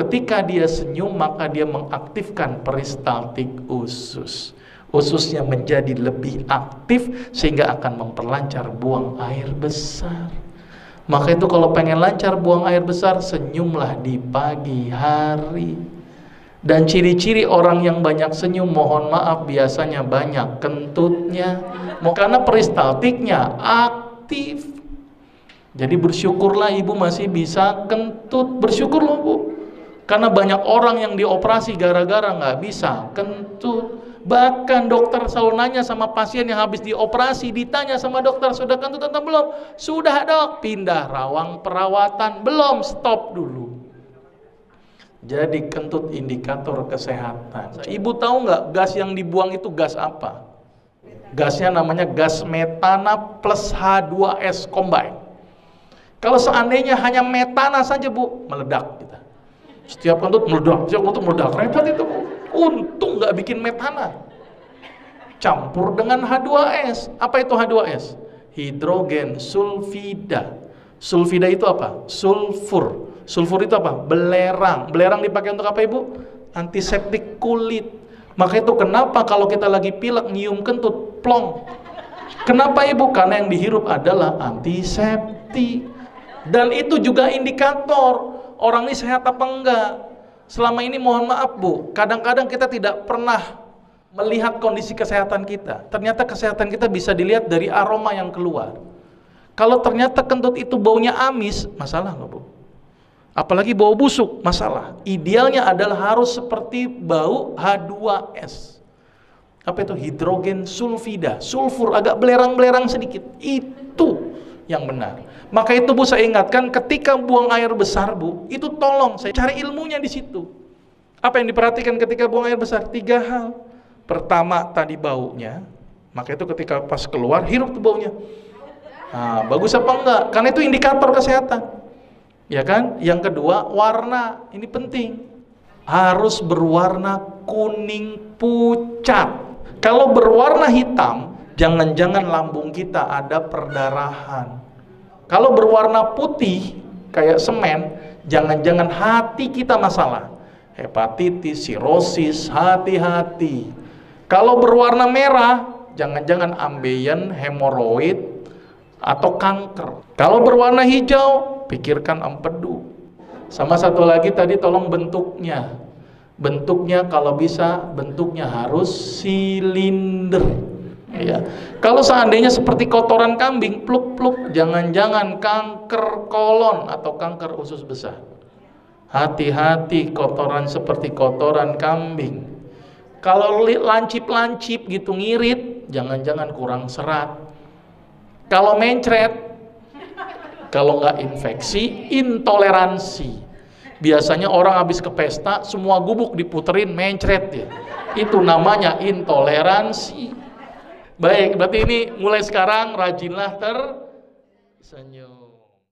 Ketika dia senyum, maka dia mengaktifkan peristaltik usus. Ususnya menjadi lebih aktif sehingga akan memperlancar buang air besar. Maka itu kalau pengen lancar buang air besar, senyumlah di pagi hari. Dan ciri-ciri orang yang banyak senyum, mohon maaf, biasanya banyak kentutnya, karena peristaltiknya aktif. Jadi bersyukurlah ibu masih bisa kentut, bersyukurlah bu, karena banyak orang yang dioperasi gara-gara nggak bisa kentut. Bahkan dokter selalu nanya sama pasien yang habis dioperasi, ditanya sama dokter, sudah kentut atau belum? Sudah dok. Pindah rawang perawatan, belum, stop dulu. Jadi kentut indikator kesehatan. Ibu tahu nggak gas yang dibuang itu gas apa? Gasnya namanya gas metana plus H2S combine. Kalau seandainya hanya metana saja bu, meledak kita. Setiap kentut meledak, setiap kentut meledak, repot itu bu. Untung nggak bikin metana. Campur dengan H2S. Apa itu H2S? Hidrogen sulfida. Sulfida itu apa? Sulfur. Sulfur itu apa? Belerang. Belerang dipakai untuk apa ibu? Antiseptik kulit. Maka itu kenapa kalau kita lagi pilek nyium kentut, plong. Kenapa ibu? Karena yang dihirup adalah antiseptik. Dan itu juga indikator orang ini sehat apa enggak. Selama ini mohon maaf bu, kadang-kadang kita tidak pernah melihat kondisi kesehatan kita. Ternyata kesehatan kita bisa dilihat dari aroma yang keluar. Kalau ternyata kentut itu baunya amis, masalah nggak bu? Apalagi bau busuk, masalah. Idealnya adalah harus seperti bau H2S. Apa itu? Hidrogen sulfida. Sulfur agak belerang-belerang sedikit. Itu yang benar. Maka itu bu, saya ingatkan ketika buang air besar bu, itu tolong saya cari ilmunya di situ. Apa yang diperhatikan ketika buang air besar? 3 hal. Pertama tadi baunya. Maka itu ketika pas keluar, hirup tuh baunya. Nah, bagus apa enggak? Karena itu indikator kesehatan. Ya kan? Yang kedua, warna. Ini penting. Harus berwarna kuning pucat. Kalau berwarna hitam, jangan-jangan lambung kita ada perdarahan. Kalau berwarna putih, kayak semen, jangan-jangan hati kita masalah. Hepatitis, sirosis, hati-hati. Kalau berwarna merah, jangan-jangan ambeien, hemoroid, atau kanker. Kalau berwarna hijau, pikirkan empedu. Sama satu lagi tadi tolong bentuknya. Bentuknya kalau bisa bentuknya harus silinder. Ya. Kalau seandainya seperti kotoran kambing, pluk-pluk, jangan-jangan kanker kolon atau kanker usus besar. Hati-hati kotoran seperti kotoran kambing. Kalau lancip-lancip gitu ngirit, jangan-jangan kurang serat. Kalau mencret, kalau nggak infeksi, intoleransi. Biasanya orang habis ke pesta, semua gubuk diputerin, mencret ya. Itu namanya intoleransi. Baik, berarti ini mulai sekarang rajinlah tersenyum.